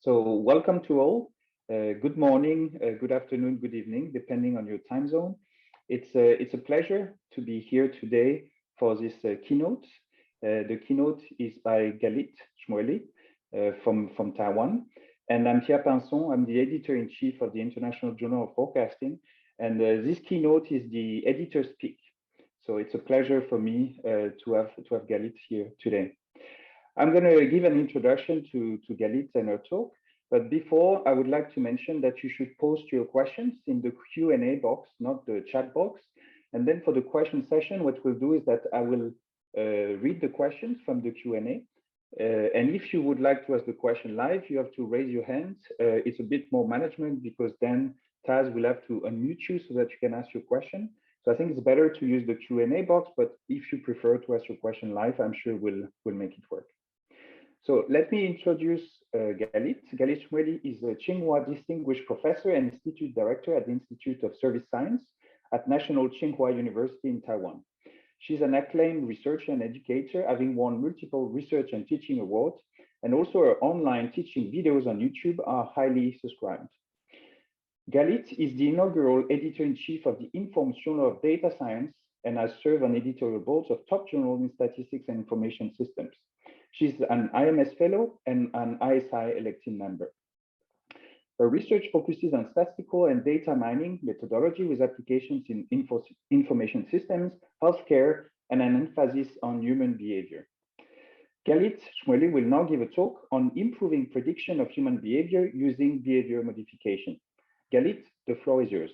So welcome to all. Good morning, good afternoon, good evening, depending on your time zone. It's a pleasure to be here today for this keynote. The keynote is by Galit Shmueli from Taiwan. And I'm Pierre Pinson. I'm the editor-in-chief of the International Journal of Forecasting. And this keynote is the editor's pick. So it's a pleasure for me to have Galit here today. I'm going to give an introduction to Galit and her talk, but before, I would like to mention that you should post your questions in the Q&A box, not the chat box. And then for the question session, what we'll do is that I will read the questions from the Q&A. And if you would like to ask the question live, you have to raise your hand. It's a bit more management because then Taz will have to unmute you so that you can ask your question. So I think it's better to use the Q&A box, but if you prefer to ask your question live, I'm sure we'll make it work. So let me introduce Galit. Galit Shmueli is a Tsinghua Distinguished Professor and Institute Director at the Institute of Service Science at National Tsinghua University in Taiwan. She's an acclaimed researcher and educator, having won multiple research and teaching awards, and also her online teaching videos on YouTube are highly subscribed. Galit is the inaugural editor-in-chief of the Informed Journal of Data Science and has served on editorial boards of top journals in statistics and information systems. She's an IMS fellow and an ISI elected member. Her research focuses on statistical and data mining methodology with applications in information systems, healthcare, and an emphasis on human behavior. Galit Shmueli will now give a talk on improving prediction of human behavior using behavior modification. Galit, the floor is yours.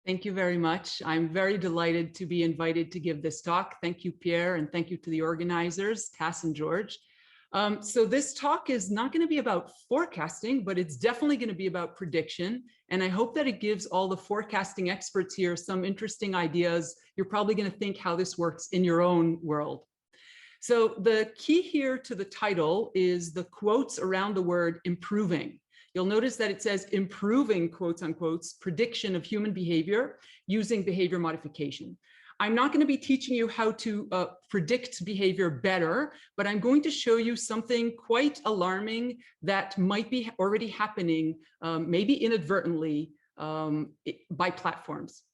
Thank you very much. I'm very delighted to be invited to give this talk. Thank you, Pierre, and thank you to the organizers, Cass and George. So this talk is not going to be about forecasting, but it's definitely going to be about prediction. And I hope that it gives all the forecasting experts here some interesting ideas. You're probably going to think how this works in your own world. So the key here to the title is the quotes around the word improving. You'll notice that it says improving, quotes unquote, prediction of human behavior using behavior modification. I'm not going to be teaching you how to predict behavior better, but I'm going to show you something quite alarming that might be already happening, maybe inadvertently, by platforms.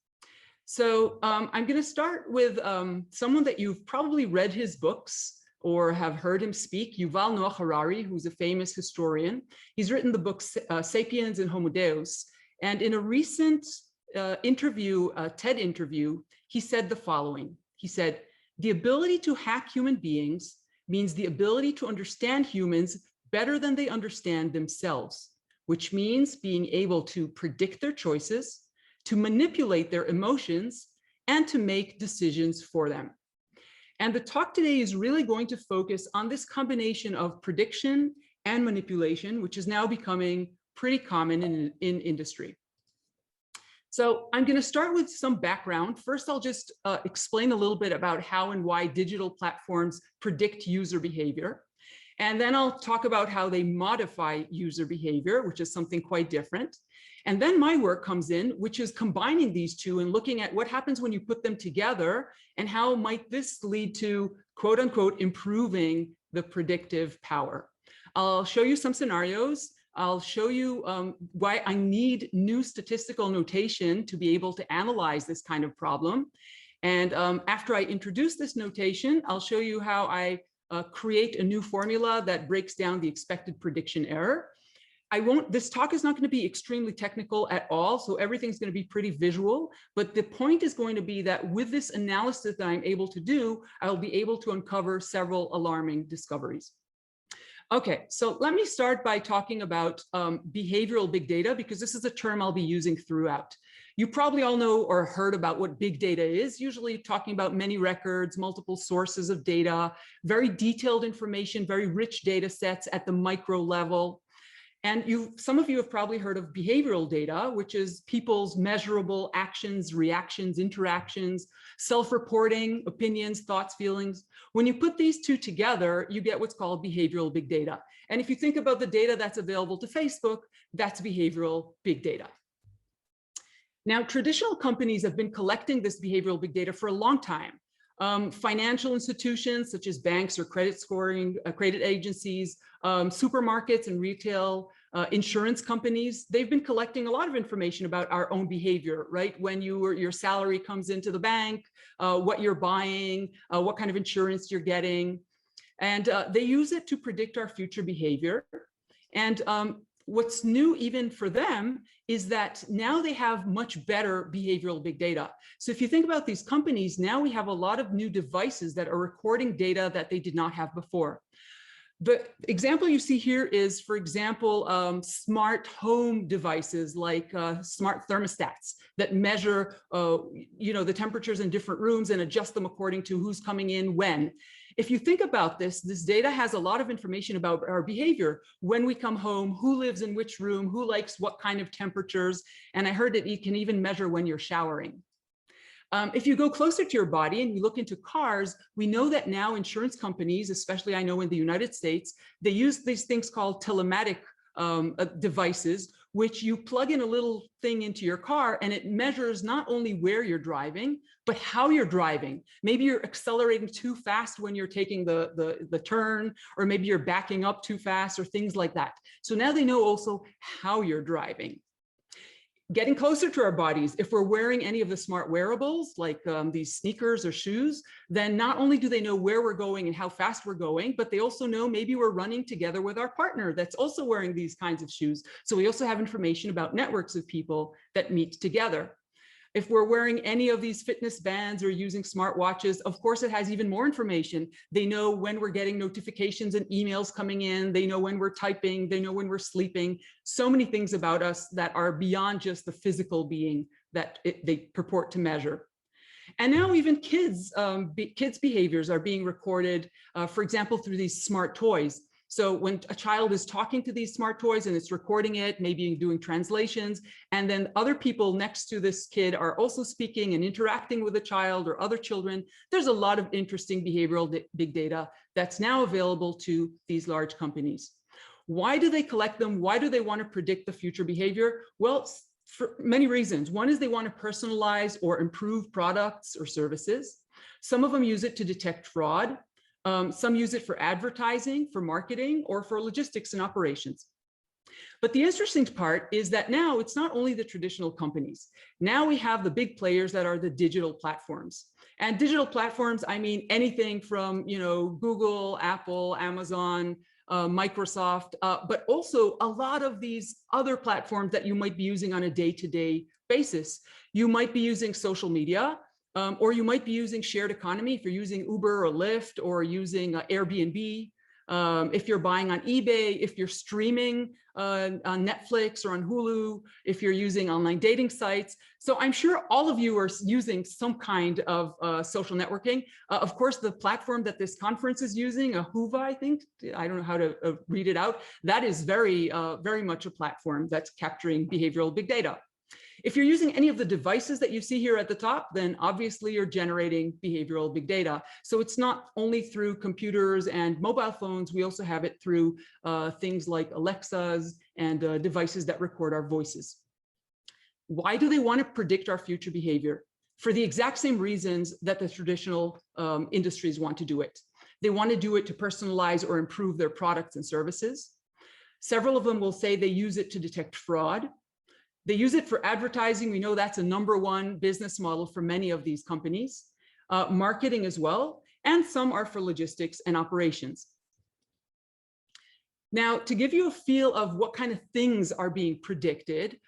So I'm going to start with someone that you've probably read his books or have heard him speak, Yuval Noah Harari, who's a famous historian. He's written the book Sapiens and Homo Deus. And in a recent interview, TED interview, he said the following. He said, the ability to hack human beings means the ability to understand humans better than they understand themselves, which means being able to predict their choices, to manipulate their emotions, and to make decisions for them. And the talk today is really going to focus on this combination of prediction and manipulation, which is now becoming pretty common in industry. So I'm going to start with some background. First, I'll just explain a little bit about how and why digital platforms predict user behavior. And then I'll talk about how they modify user behavior, which is something quite different. And then my work comes in, which is combining these two and looking at what happens when you put them together and how might this lead to, quote unquote, improving the predictive power. I'll show you some scenarios. I'll show you why I need new statistical notation to be able to analyze this kind of problem. And after I introduce this notation, I'll show you how I create a new formula that breaks down the expected prediction error. This talk is not going to be extremely technical at all, so everything's going to be pretty visual, but the point is going to be that with this analysis that I'm able to do, I'll be able to uncover several alarming discoveries. Okay, so let me start by talking about behavioral big data, because this is a term I'll be using throughout. You probably all know or heard about what big data is, usually talking about many records, multiple sources of data, very detailed information, very rich data sets at the micro level. And some of you have probably heard of behavioral data, which is people's measurable actions, reactions, interactions, self-reporting, opinions, thoughts, feelings. When you put these two together, you get what's called behavioral big data. And if you think about the data that's available to Facebook, that's behavioral big data. Now, traditional companies have been collecting this behavioral big data for a long time. Financial institutions such as banks or credit scoring, credit agencies, supermarkets and retail, insurance companies, they've been collecting a lot of information about our own behavior, right? When your salary comes into the bank, what you're buying, what kind of insurance you're getting. And they use it to predict our future behavior. And what's new even for them is that now they have much better behavioral big data. So if you think about these companies, now we have a lot of new devices that are recording data that they did not have before. The example you see here is, for example, smart home devices like smart thermostats that measure, the temperatures in different rooms and adjust them according to who's coming in when. If you think about this data has a lot of information about our behavior. When we come home, who lives in which room, who likes what kind of temperatures. And I heard that it can even measure when you're showering. If you go closer to your body and you look into cars, we know that now insurance companies, especially I know in the United States, they use these things called telematic devices, which you plug in a little thing into your car and it measures not only where you're driving, but how you're driving. Maybe you're accelerating too fast when you're taking the turn, or maybe you're backing up too fast or things like that. So now they know also how you're driving. Getting closer to our bodies, if we're wearing any of the smart wearables, like these sneakers or shoes, then not only do they know where we're going and how fast we're going, but they also know maybe we're running together with our partner that's also wearing these kinds of shoes. So we also have information about networks of people that meet together. If we're wearing any of these fitness bands or using smartwatches, of course, it has even more information. They know when we're getting notifications and emails coming in. They know when we're typing. They know when we're sleeping. So many things about us that are beyond just the physical being that they purport to measure. And now even kids' behaviors are being recorded, for example, through these smart toys. So when a child is talking to these smart toys and it's recording it, maybe doing translations, and then other people next to this kid are also speaking and interacting with the child or other children, there's a lot of interesting behavioral big data that's now available to these large companies. Why do they collect them? Why do they want to predict the future behavior? Well, for many reasons. One is they want to personalize or improve products or services. Some of them use it to detect fraud. Some use it for advertising, for marketing, or for logistics and operations. But the interesting part is that now it's not only the traditional companies. Now we have the big players that are the digital platforms. And digital platforms, I mean anything from Google, Apple, Amazon, Microsoft, but also a lot of these other platforms that you might be using on a day-to-day basis. You might be using social media. Or you might be using shared economy if you're using Uber or Lyft or using Airbnb. If you're buying on eBay, if you're streaming on Netflix or on Hulu, if you're using online dating sites. So I'm sure all of you are using some kind of social networking. Of course, the platform that this conference is using, Whova, I think, I don't know how to read it out, that is very, very much a platform that's capturing behavioral big data. If you're using any of the devices that you see here at the top, then obviously you're generating behavioral big data. So it's not only through computers and mobile phones, we also have it through things like Alexas and devices that record our voices. Why do they want to predict our future behavior? For the exact same reasons that the traditional industries want to do it. They want to do it to personalize or improve their products and services. Several of them will say they use it to detect fraud. They use it for advertising. We know that's a #1 business model for many of these companies. Marketing as well, and some are for logistics and operations. Now, to give you a feel of what kind of things are being predicted,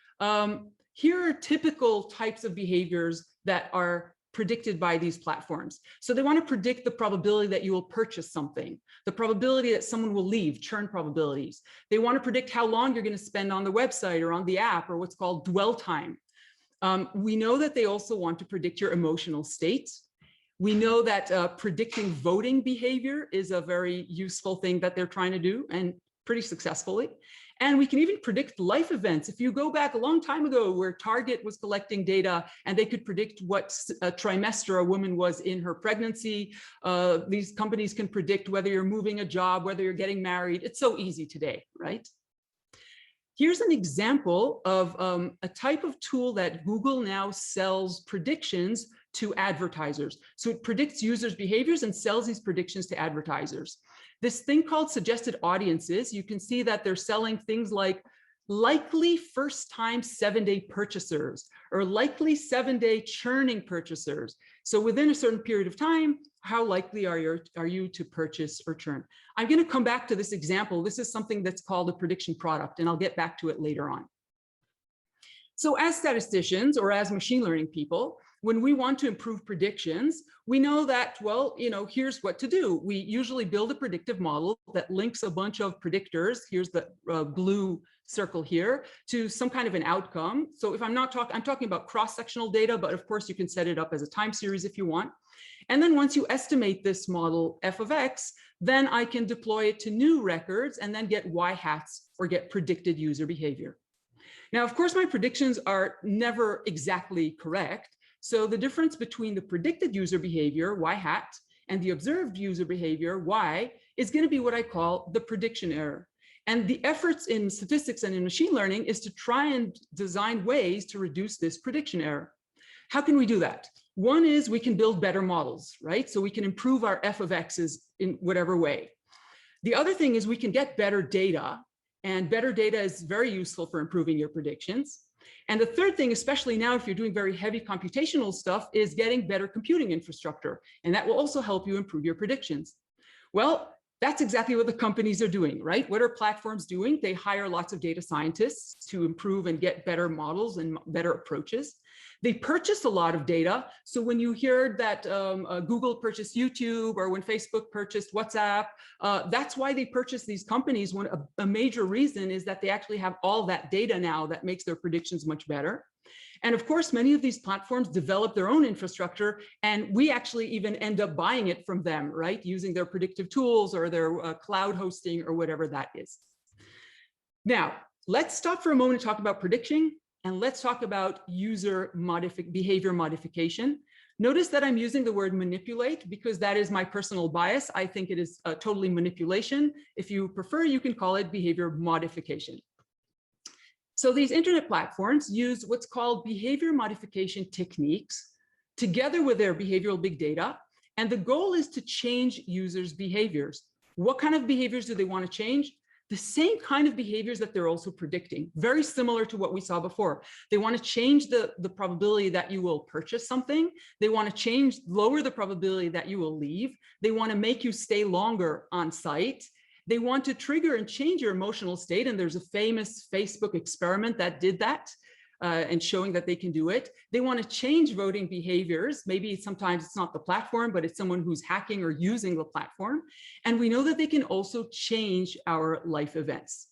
here are typical types of behaviors that are predicted by these platforms. So they want to predict the probability that you will purchase something, the probability that someone will leave, churn probabilities. They want to predict how long you're going to spend on the website or on the app, or what's called dwell time. We know that they also want to predict your emotional state. We know that predicting voting behavior is a very useful thing that they're trying to do, and pretty successfully. And we can even predict life events. If you go back a long time ago where Target was collecting data and they could predict what trimester a woman was in her pregnancy, these companies can predict whether you're moving a job, whether you're getting married. It's so easy today, right? Here's an example of a type of tool that Google now sells predictions to advertisers. So it predicts users' behaviors and sells these predictions to advertisers. This thing called suggested audiences, you can see that they're selling things like likely first-time 7-day purchasers or likely 7-day churning purchasers. So within a certain period of time, how likely are you to purchase or churn? I'm going to come back to this example. This is something that's called a prediction product, and I'll get back to it later on. So as statisticians or as machine learning people, when we want to improve predictions, we know that, well, here's what to do. We usually build a predictive model that links a bunch of predictors. Here's the blue circle here to some kind of an outcome. So if I'm talking about cross-sectional data, but of course you can set it up as a time series if you want. And then once you estimate this model f of x, then I can deploy it to new records and then get y hats or get predicted user behavior. Now, of course, my predictions are never exactly correct. So the difference between the predicted user behavior, y hat, and the observed user behavior, y, is going to be what I call the prediction error. And the efforts in statistics and in machine learning is to try and design ways to reduce this prediction error. How can we do that? One is we can build better models, right? So we can improve our f of x's in whatever way. The other thing is we can get better data, and better data is very useful for improving your predictions. And the third thing, especially now if you're doing very heavy computational stuff, is getting better computing infrastructure. And that will also help you improve your predictions. Well, that's exactly what the companies are doing, right? What are platforms doing? They hire lots of data scientists to improve and get better models and better approaches. They purchase a lot of data. So when you hear that Google purchased YouTube or when Facebook purchased WhatsApp, that's why they purchase these companies. A major reason is that they actually have all that data now that makes their predictions much better. And of course, many of these platforms develop their own infrastructure, and we actually even end up buying it from them, right? Using their predictive tools or their cloud hosting or whatever that is. Now, let's stop for a moment and talk about prediction, and let's talk about user behavior modification. Notice that I'm using the word manipulate because that is my personal bias. I think it is totally manipulation. If you prefer, you can call it behavior modification. So these internet platforms use what's called behavior modification techniques together with their behavioral big data. And the goal is to change users' behaviors. What kind of behaviors do they want to change? The same kind of behaviors that they're also predicting, very similar to what we saw before. They want to change the probability that you will purchase something. They want to lower the probability that you will leave. They want to make you stay longer on site. They want to trigger and change your emotional state. And there's a famous Facebook experiment that did that and showing that they can do it. They want to change voting behaviors. Maybe sometimes it's not the platform, but it's someone who's hacking or using the platform. And we know that they can also change our life events.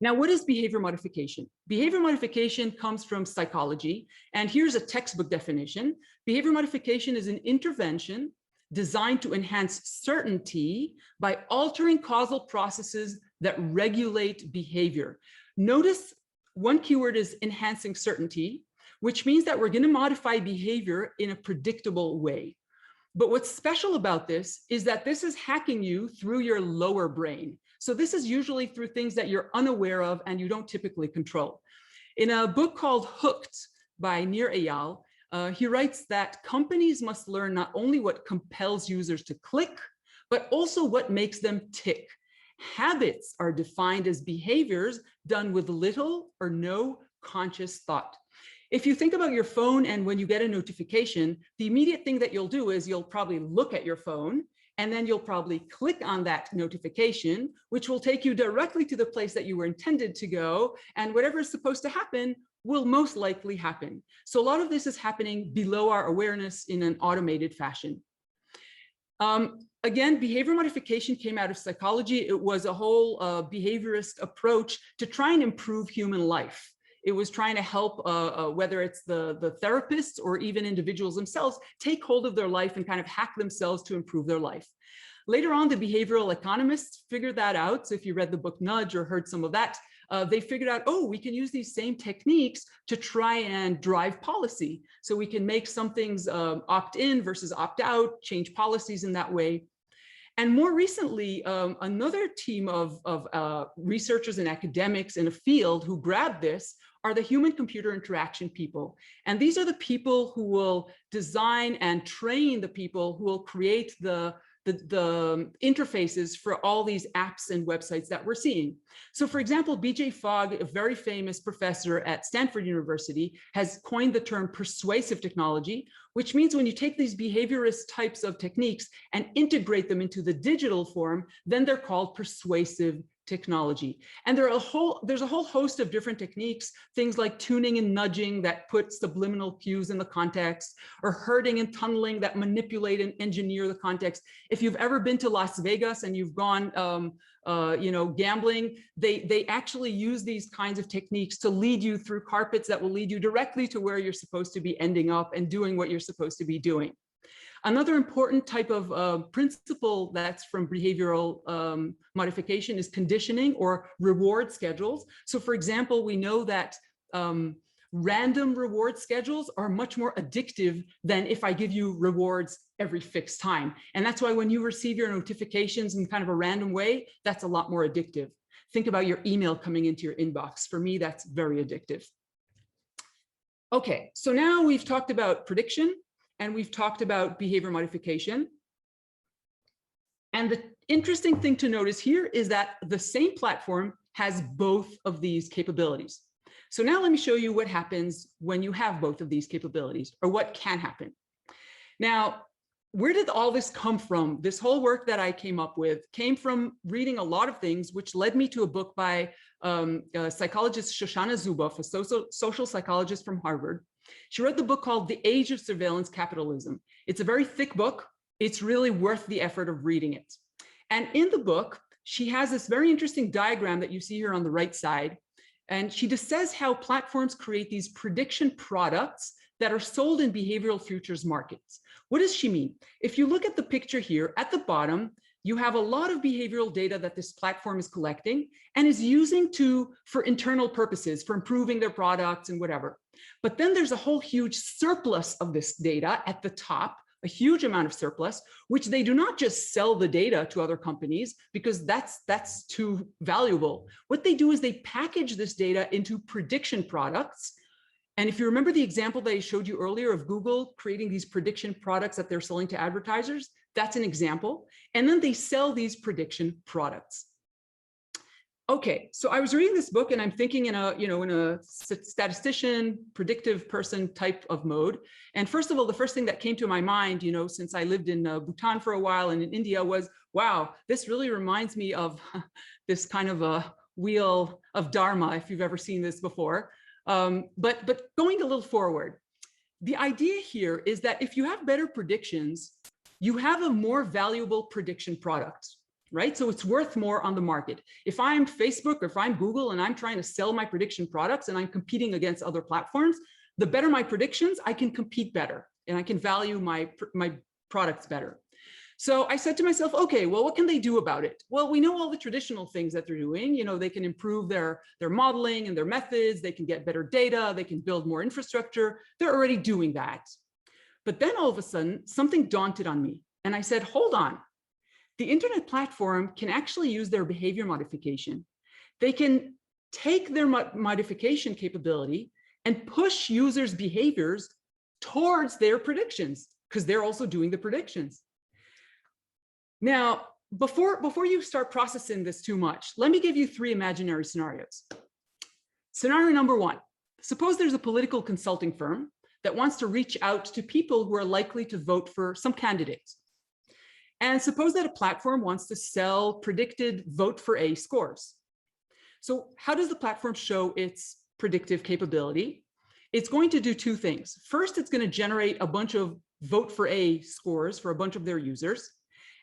Now, what is behavior modification? Behavior modification comes from psychology. And here's a textbook definition. Behavior modification is an intervention designed to enhance certainty by altering causal processes that regulate behavior. Notice one keyword is enhancing certainty, which means that we're going to modify behavior in a predictable way. But what's special about this is that this is hacking you through your lower brain. So this is usually through things that you're unaware of and you don't typically control. In a book called Hooked by Nir Eyal, he writes that companies must learn not only what compels users to click, but also what makes them tick. Habits are defined as behaviors done with little or no conscious thought. If you think about your phone and when you get a notification, the immediate thing that you'll do is you'll probably look at your phone and then you'll probably click on that notification, which will take you directly to the place that you were intended to go. And whatever is supposed to happen will most likely happen. So a lot of this is happening below our awareness in an automated fashion. Again, behavior modification came out of psychology. It was a whole behaviorist approach to try and improve human life. It was trying to help, whether it's the therapists or even individuals themselves, take hold of their life and kind of hack themselves to improve their life. Later on, the behavioral economists figured that out. So if you read the book Nudge or heard some of that, they figured out, oh, we can use these same techniques to try and drive policy. So we can make some things opt in versus opt out, change policies in that way. And more recently, another team of researchers and academics in a field who grabbed this are the human-computer interaction people. And these are the people who will design and train the people who will create the interfaces for all these apps and websites that we're seeing. So for example, BJ Fogg, a very famous professor at Stanford University, has coined the term persuasive technology, which means when you take these behaviorist types of techniques and integrate them into the digital form, then they're called persuasive technology. And there's a whole host of different techniques, things like tuning and nudging that put subliminal cues in the context, or herding and tunneling that manipulate and engineer the context. If you've ever been to Las Vegas and you've gone gambling, they actually use these kinds of techniques to lead you through carpets that will lead you directly to where you're supposed to be ending up and doing what you're supposed to be doing. Another important type of principle that's from behavioral modification is conditioning or reward schedules. So for example, we know that random reward schedules are much more addictive than if I give you rewards every fixed time. And that's why when you receive your notifications in kind of a random way, that's a lot more addictive. Think about your email coming into your inbox. For me, that's very addictive. Okay, so now we've talked about prediction, and we've talked about behavior modification. And the interesting thing to notice here is that the same platform has both of these capabilities. So now let me show you what happens when you have both of these capabilities, or what can happen. Now, where did all this come from? This whole work that I came up with came from reading a lot of things, which led me to a book by psychologist Shoshana Zuboff, a social psychologist from Harvard. She wrote the book called The Age of Surveillance Capitalism. It's a very thick book. It's really worth the effort of reading it. And in the book, she has this very interesting diagram that you see here on the right side. And she just says how platforms create these prediction products that are sold in behavioral futures markets. What does she mean? If you look at the picture here at the bottom, you have a lot of behavioral data that this platform is collecting and is using for internal purposes, for improving their products and whatever. But then there's a whole huge surplus of this data at the top, a huge amount of surplus, which they do not just sell the data to other companies because that's too valuable. What they do is they package this data into prediction products. And if you remember the example that I showed you earlier of Google creating these prediction products that they're selling to advertisers, that's an example. And then they sell these prediction products. Okay, so I was reading this book and I'm thinking in a statistician, predictive person type of mode. And first of all, the first thing that came to my mind, since I lived in Bhutan for a while and in India, was, wow, this really reminds me of this kind of a wheel of Dharma, if you've ever seen this before. But going a little forward, the idea here is that if you have better predictions, you have a more valuable prediction product, right? So it's worth more on the market. If I'm Facebook or if I'm Google and I'm trying to sell my prediction products and I'm competing against other platforms, the better my predictions, I can compete better and I can value my products better. So I said to myself, okay, well, what can they do about it? Well, we know all the traditional things that they're doing. They can improve their modeling and their methods. They can get better data. They can build more infrastructure. They're already doing that. But then all of a sudden, something dawned on me. And I said, hold on. The internet platform can actually use their behavior modification. They can take their modification capability and push users' behaviors towards their predictions, because they're also doing the predictions. Now, before you start processing this too much, let me give you 3 imaginary scenarios. Scenario number 1, suppose there's a political consulting firm that wants to reach out to people who are likely to vote for some candidates. And suppose that a platform wants to sell predicted vote for A scores. So how does the platform show its predictive capability? It's going to do 2 things. First, it's going to generate a bunch of vote for A scores for a bunch of their users.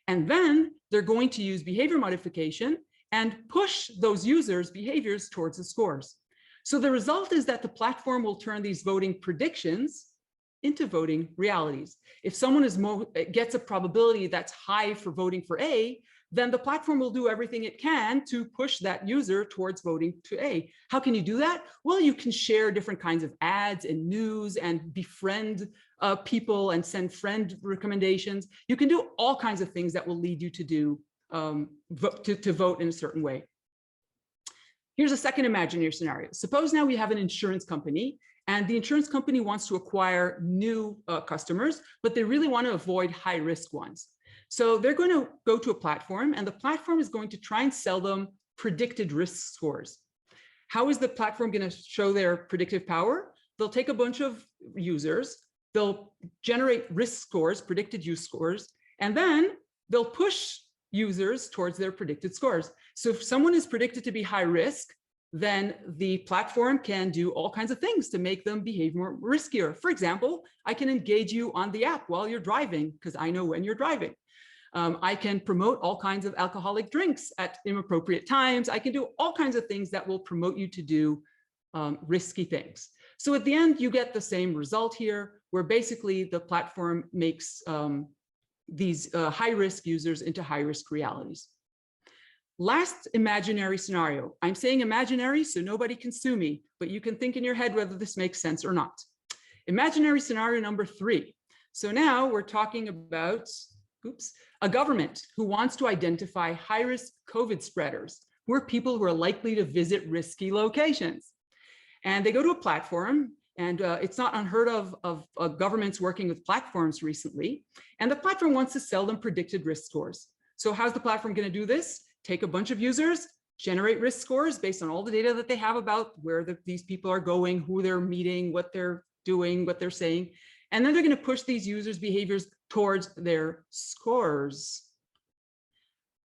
And then they're going to use behavior modification and push those users' behaviors towards the scores. So the result is that the platform will turn these voting predictions into voting realities. If someone gets a probability that's high for voting for A, then the platform will do everything it can to push that user towards voting to A. How can you do that? Well, you can share different kinds of ads and news and befriend people and send friend recommendations. You can do all kinds of things that will lead you to do to vote in a certain way. Here's a second imaginary scenario. Suppose now we have an insurance company, and the insurance company wants to acquire new customers, but they really want to avoid high-risk ones. So they're going to go to a platform, and the platform is going to try and sell them predicted risk scores. How is the platform going to show their predictive power? They'll take a bunch of users, they'll generate risk scores, predicted use scores, and then they'll push users towards their predicted scores. So if someone is predicted to be high risk, then the platform can do all kinds of things to make them behave more riskier. For example, I can engage you on the app while you're driving because I know when you're driving. I can promote all kinds of alcoholic drinks at inappropriate times. I can do all kinds of things that will promote you to do risky things. So at the end, you get the same result here, where basically the platform makes these high-risk users into high-risk realities. Last imaginary scenario. I'm saying imaginary so nobody can sue me, but you can think in your head whether this makes sense or not. Imaginary scenario number 3. So now we're talking about, a government who wants to identify high-risk COVID spreaders, who are people who are likely to visit risky locations. And they go to a platform, and it's not unheard of governments working with platforms recently. And the platform wants to sell them predicted risk scores. So how's the platform going to do this? Take a bunch of users, generate risk scores based on all the data that they have about where these people are going, who they're meeting, what they're doing, what they're saying. And then they're going to push these users' behaviors towards their scores.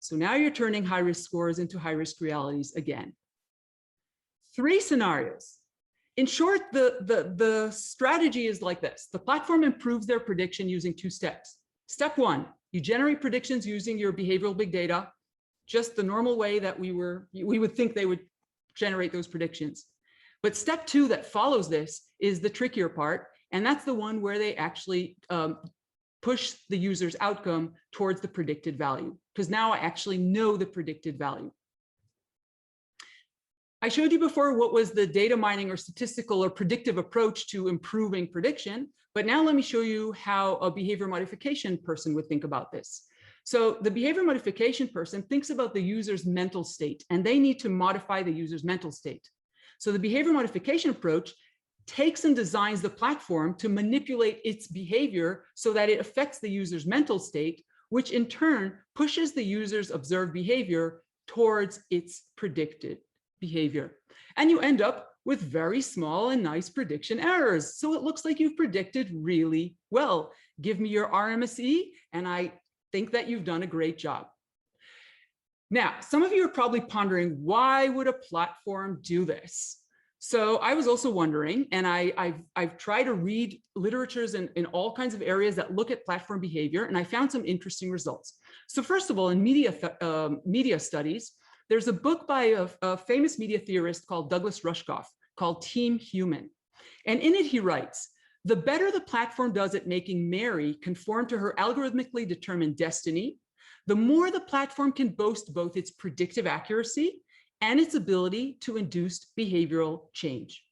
So now you're turning high-risk scores into high-risk realities again. 3 scenarios. In short, the strategy is like this. The platform improves their prediction using 2 steps. Step 1, you generate predictions using your behavioral big data, just the normal way that we would think they would generate those predictions. But step 2 that follows this is the trickier part, and that's the one where they actually push the user's outcome towards the predicted value, because now I actually know the predicted value. I showed you before what was the data mining or statistical or predictive approach to improving prediction, but now let me show you how a behavior modification person would think about this. So the behavior modification person thinks about the user's mental state, and they need to modify the user's mental state. So the behavior modification approach takes and designs the platform to manipulate its behavior so that it affects the user's mental state, which in turn pushes the user's observed behavior towards its predicted behavior. And you end up with very small and nice prediction errors. So it looks like you've predicted really well. Give me your RMSE, and I think that you've done a great job. Now, some of you are probably pondering, why would a platform do this? So I was also wondering, and I've tried to read literatures in all kinds of areas that look at platform behavior, and I found some interesting results. So first of all, in media studies, there's a book by a famous media theorist called Douglas Rushkoff called Team Human. And in it, he writes, the better the platform does at making Mary conform to her algorithmically determined destiny, the more the platform can boast both its predictive accuracy and its ability to induce behavioral change.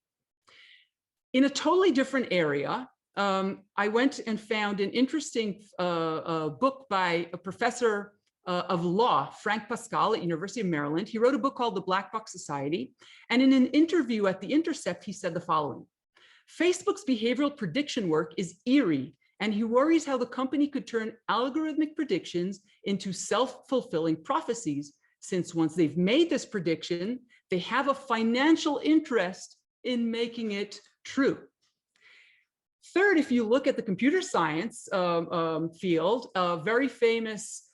In a totally different area, I went and found an interesting book by a professor of law, Frank Pascal at University of Maryland. He wrote a book called The Black Box Society. And in an interview at The Intercept, he said the following: Facebook's behavioral prediction work is eerie, and he worries how the company could turn algorithmic predictions into self-fulfilling prophecies, since once they've made this prediction, they have a financial interest in making it true. Third, if you look at the computer science field, a very famous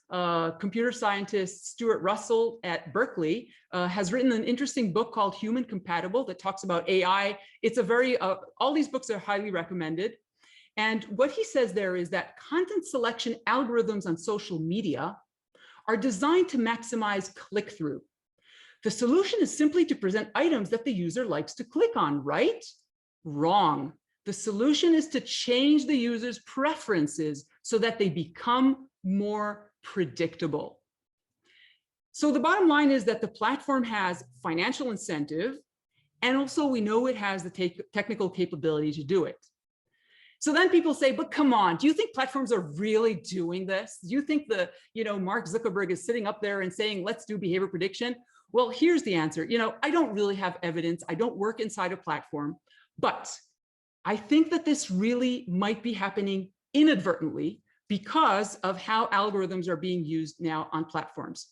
computer scientist, Stuart Russell at Berkeley, has written an interesting book called Human Compatible that talks about AI. It's a very, all these books are highly recommended. And what he says there is that content selection algorithms on social media are designed to maximize click-through. The solution is simply to present items that the user likes to click on, right? Wrong. The solution is to change the user's preferences so that they become more predictable. So the bottom line is that the platform has financial incentive, and also we know it has the technical capability to do it. So then people say, but come on, do you think platforms are really doing this? Do you think Mark Zuckerberg is sitting up there and saying, let's do behavior prediction? Well, here's the answer. I don't really have evidence. I don't work inside a platform, but I think that this really might be happening inadvertently because of how algorithms are being used now on platforms.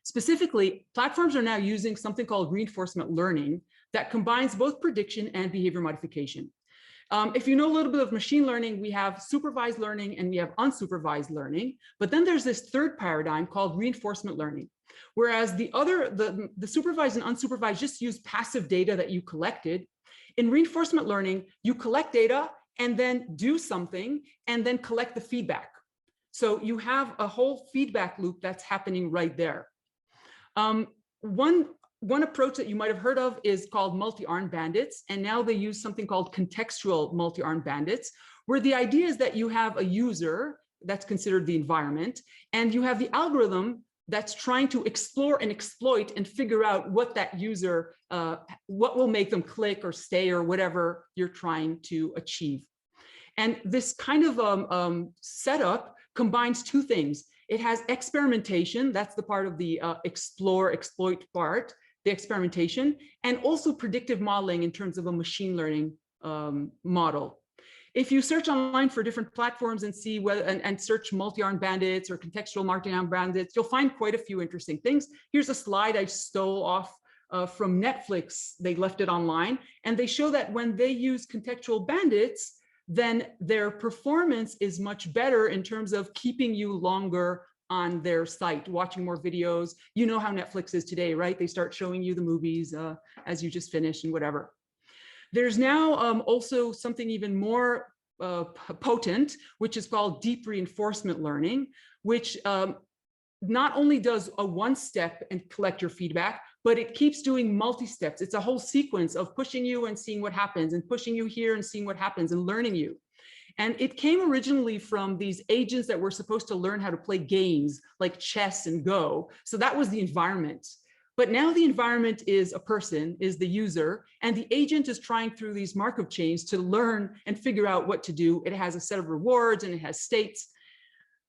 Specifically, platforms are now using something called reinforcement learning that combines both prediction and behavior modification. If you know a little bit of machine learning, we have supervised learning and we have unsupervised learning, but then there's this third paradigm called reinforcement learning. Whereas the supervised and unsupervised just use passive data that you collected. In reinforcement learning, you collect data and then do something and then collect the feedback. So you have a whole feedback loop that's happening right there. One approach that you might have heard of is called multi-armed bandits, and now they use something called contextual multi-armed bandits, where the idea is that you have a user that's considered the environment, and you have the algorithm that's trying to explore and exploit and figure out what that user, what will make them click or stay or whatever you're trying to achieve. And this kind of setup combines two things. It has experimentation, that's the part of the explore, exploit part, the experimentation, and also predictive modeling in terms of a machine learning model. If you search online for different platforms and see whether and search multi-armed bandits or contextual multi-armed bandits, you'll find quite a few interesting things. Here's a slide I stole off from Netflix. They left it online, and they show that when they use contextual bandits, then their performance is much better in terms of keeping you longer on their site, watching more videos. You know how Netflix is today, right? They start showing you the movies as you just finished and whatever. There's now also something even more potent, which is called deep reinforcement learning, which not only does a one step and collect your feedback, but it keeps doing multi-steps. It's a whole sequence of pushing you and seeing what happens, and pushing you here and seeing what happens and learning you. And it came originally from these agents that were supposed to learn how to play games like chess and Go. So that was the environment. But now the environment is a person, is the user, and the agent is trying through these Markov chains to learn and figure out what to do. It has a set of rewards and it has states.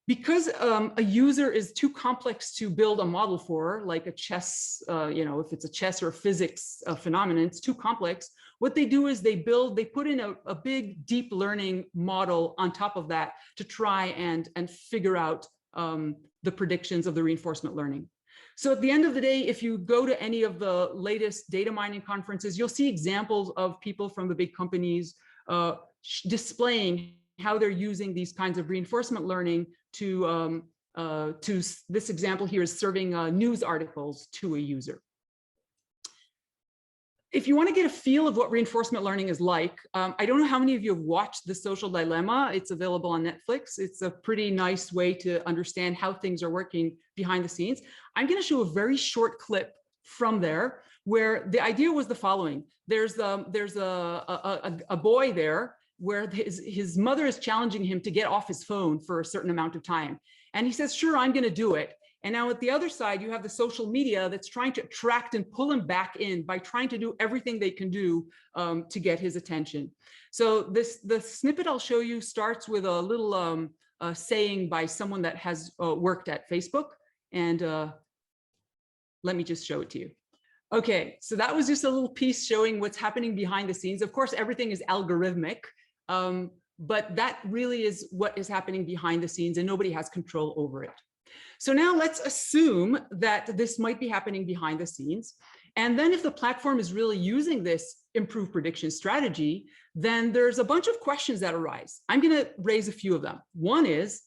Because a user is too complex to build a model for, like a chess, if it's a chess or a physics phenomenon, it's too complex. What they do is they put in a big deep learning model on top of that to try and figure out the predictions of the reinforcement learning. So at the end of the day, if you go to any of the latest data mining conferences, you'll see examples of people from the big companies displaying how they're using these kinds of reinforcement learning to this example here is serving news articles to a user. If you want to get a feel of what reinforcement learning is like, I don't know how many of you have watched The Social Dilemma. It's available on Netflix. It's a pretty nice way to understand how things are working behind the scenes. I'm going to show a very short clip from there where the idea was the following. There's a boy there where his mother is challenging him to get off his phone for a certain amount of time. And he says, sure, I'm going to do it. And now at the other side, you have the social media that's trying to attract and pull him back in by trying to do everything they can do to get his attention. So the snippet I'll show you starts with a little saying by someone that has worked at Facebook. And let me just show it to you. Okay, so that was just a little piece showing what's happening behind the scenes. Of course, everything is algorithmic, but that really is what is happening behind the scenes and nobody has control over it. So now let's assume that this might be happening behind the scenes. And then if the platform is really using this improved prediction strategy, then there's a bunch of questions that arise. I'm going to raise a few of them. One is,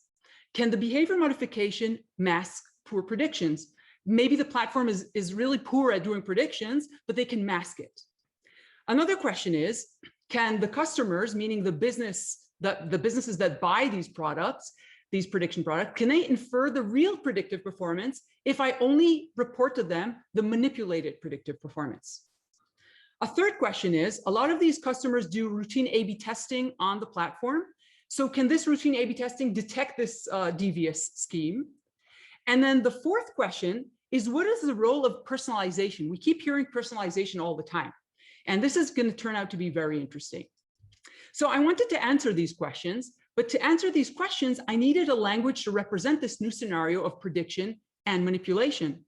can the behavior modification mask poor predictions? Maybe the platform is really poor at doing predictions, but they can mask it. Another question is, can the customers, meaning the businesses that buy these products, these prediction products, can they infer the real predictive performance if I only report to them the manipulated predictive performance? A third question is, a lot of these customers do routine A/B testing on the platform. So can this routine A/B testing detect this devious scheme? And then the fourth question is what is the role of personalization? We keep hearing personalization all the time. And this is going to turn out to be very interesting. So I wanted to answer these questions, but to answer these questions, I needed a language to represent this new scenario of prediction and manipulation.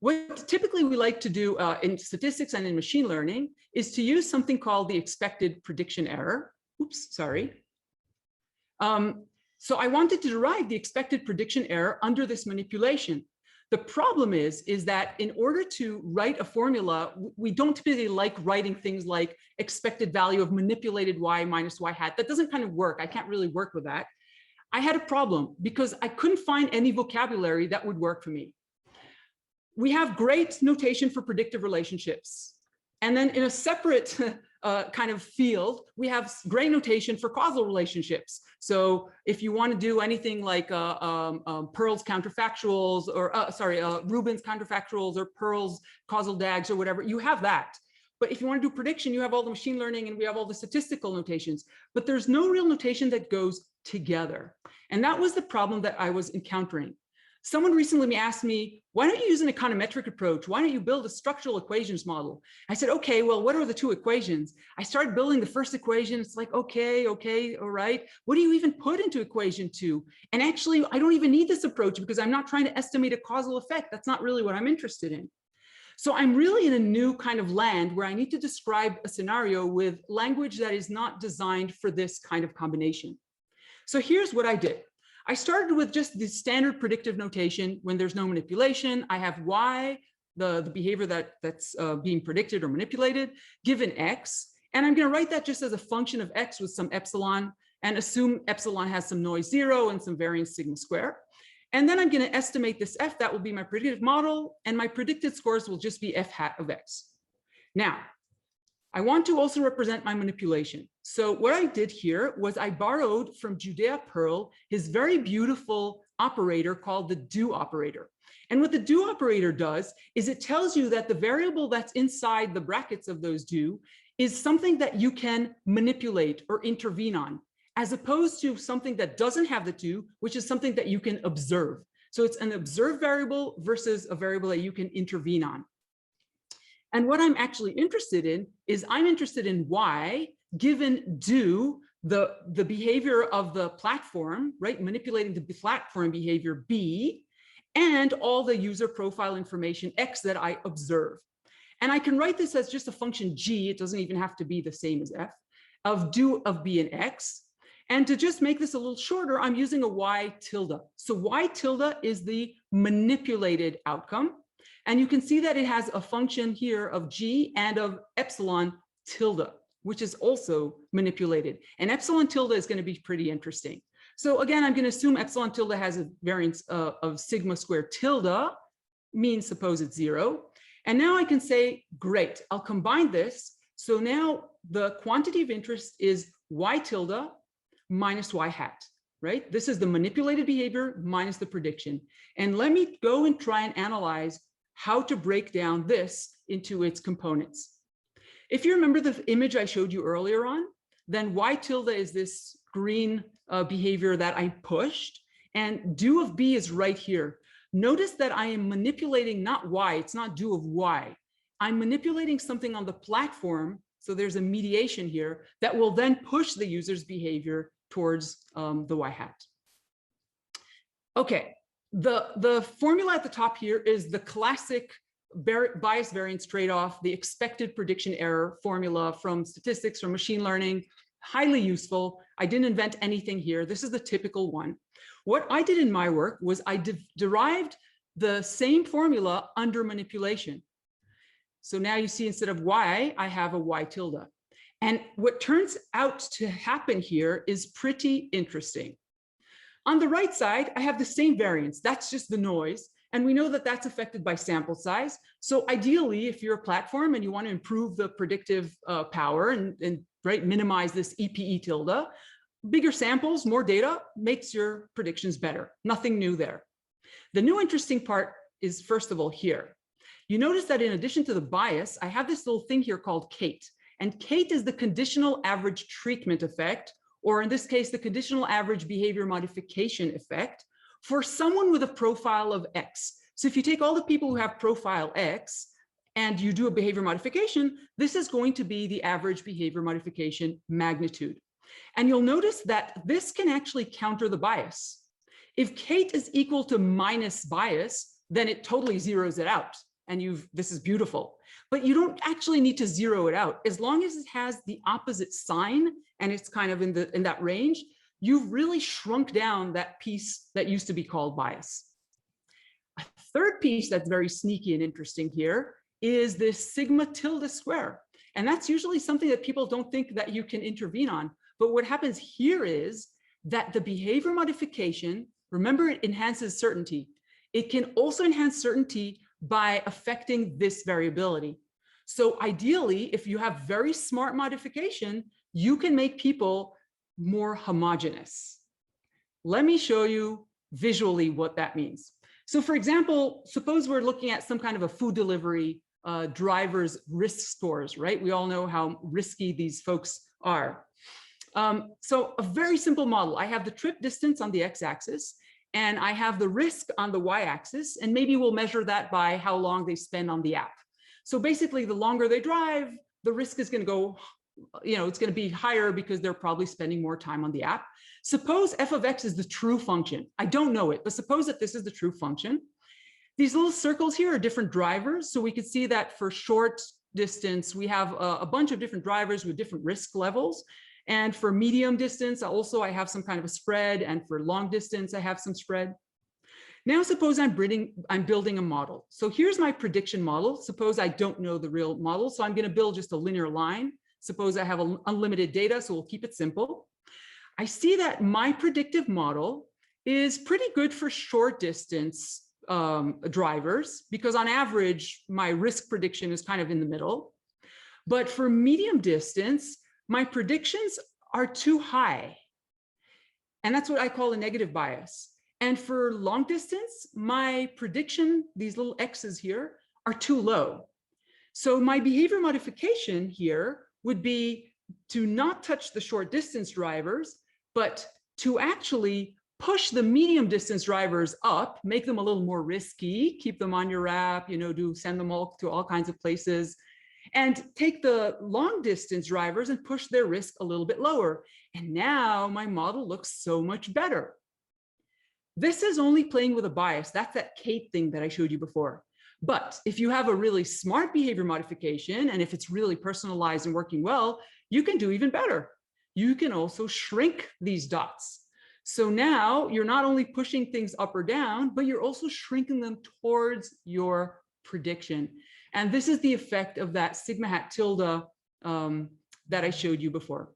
What typically we like to do in statistics and in machine learning is to use something called the expected prediction error. Oops, sorry. So I wanted to derive the expected prediction error under this manipulation. The problem is that in order to write a formula, we don't typically like writing things like expected value of manipulated y minus y hat. That doesn't kind of work. I can't really work with that. I had a problem because I couldn't find any vocabulary that would work for me. We have great notation for predictive relationships. And then in a separate kind of field, we have great notation for causal relationships. So if you want to do anything like Pearl's counterfactuals, or Rubin's counterfactuals, or Pearl's causal DAGs, or whatever, you have that. But if you want to do prediction, you have all the machine learning and we have all the statistical notations, but there's no real notation that goes together. And that was the problem that I was encountering. Someone recently asked me, why don't you use an econometric approach? Why don't you build a structural equations model? I said, okay, well, what are the two equations? I started building the first equation. It's like, okay, all right. What do you even put into equation 2? And actually, I don't even need this approach because I'm not trying to estimate a causal effect. That's not really what I'm interested in. So I'm really in a new kind of land where I need to describe a scenario with language that is not designed for this kind of combination. So here's what I did. I started with just the standard predictive notation. When there's no manipulation, I have y, the behavior that's being predicted or manipulated, given x. And I'm going to write that just as a function of x with some epsilon, and assume epsilon has some noise 0 and some variance sigma square. And then I'm going to estimate this f. That will be my predictive model. And my predicted scores will just be f hat of x. Now, I want to also represent my manipulation. So what I did here was I borrowed from Judea Pearl his very beautiful operator called the do operator. And what the do operator does is it tells you that the variable that's inside the brackets of those do is something that you can manipulate or intervene on, as opposed to something that doesn't have the do, which is something that you can observe. So it's an observed variable versus a variable that you can intervene on. And what I'm actually interested in is I'm interested in y, given do, the behavior of the platform, right? Manipulating the platform behavior b, and all the user profile information x that I observe. And I can write this as just a function g, it doesn't even have to be the same as f, of do of b and x. And to just make this a little shorter, I'm using a y tilde. So y tilde is the manipulated outcome. And you can see that it has a function here of g and of epsilon tilde, which is also manipulated. And epsilon tilde is going to be pretty interesting. So again, I'm going to assume epsilon tilde has a variance of sigma squared tilde, means suppose it's 0. And now I can say, great, I'll combine this. So now the quantity of interest is y tilde minus y hat, right? This is the manipulated behavior minus the prediction. And let me go and try and analyze how to break down this into its components. If you remember the image I showed you earlier on, then y tilde is this green behavior that I pushed, and do of b is right here. Notice that I am manipulating not y, it's not do of y. I'm manipulating something on the platform, so there's a mediation here, that will then push the user's behavior towards the y hat. Okay. The formula at the top here is the classic bias variance trade-off, the expected prediction error formula from statistics, from machine learning, highly useful. I didn't invent anything here. This is the typical one. What I did in my work was I derived the same formula under manipulation. So now you see instead of y, I have a y tilde. And what turns out to happen here is pretty interesting. On the right side, I have the same variance. That's just the noise. And we know that that's affected by sample size. So ideally, if you're a platform and you want to improve the predictive power and right, minimize this EPE tilde, bigger samples, more data makes your predictions better. Nothing new there. The new interesting part is, first of all, here. You notice that in addition to the bias, I have this little thing here called Kate. And Kate is the conditional average treatment effect, or in this case, the conditional average behavior modification effect, for someone with a profile of X. So if you take all the people who have profile X and you do a behavior modification, this is going to be the average behavior modification magnitude. And you'll notice that this can actually counter the bias. If Kate is equal to minus bias, then it totally zeroes it out. And this is beautiful. But you don't actually need to zero it out. As long as it has the opposite sign and it's kind of in that range, you've really shrunk down that piece that used to be called bias. A third piece that's very sneaky and interesting here is this sigma tilde square. And that's usually something that people don't think that you can intervene on. But what happens here is that the behavior modification, remember, it enhances certainty. It can also enhance certainty by affecting this variability. So ideally, if you have very smart modification, you can make people more homogeneous. Let me show you visually what that means. So for example, suppose we're looking at some kind of a food delivery driver's risk scores, right? We all know how risky these folks are. So a very simple model. I have the trip distance on the x-axis, and I have the risk on the y-axis, and maybe we'll measure that by how long they spend on the app. So basically, the longer they drive, the risk is going to go, it's going to be higher because they're probably spending more time on the app. Suppose f of x is the true function. I don't know it, but suppose that this is the true function. These little circles here are different drivers. So we could see that for short distance, we have a bunch of different drivers with different risk levels. And for medium distance, also I have some kind of a spread. And for long distance, I have some spread. Now, suppose I'm building a model. So here's my prediction model. Suppose I don't know the real model. So I'm going to build just a linear line. Suppose I have unlimited data, so we'll keep it simple. I see that my predictive model is pretty good for short distance drivers, because on average, my risk prediction is kind of in the middle. But for medium distance, my predictions are too high. And that's what I call a negative bias. And for long distance, my prediction, these little X's here, are too low. So my behavior modification here would be to not touch the short distance drivers, but to actually push the medium distance drivers up, make them a little more risky, keep them on your app, send them all to all kinds of places, and take the long distance drivers and push their risk a little bit lower. And now my model looks so much better. This is only playing with a bias. That's that Kate thing that I showed you before. But if you have a really smart behavior modification, and if it's really personalized and working well, you can do even better. You can also shrink these dots. So now you're not only pushing things up or down, but you're also shrinking them towards your prediction. And this is the effect of that sigma hat tilde that I showed you before.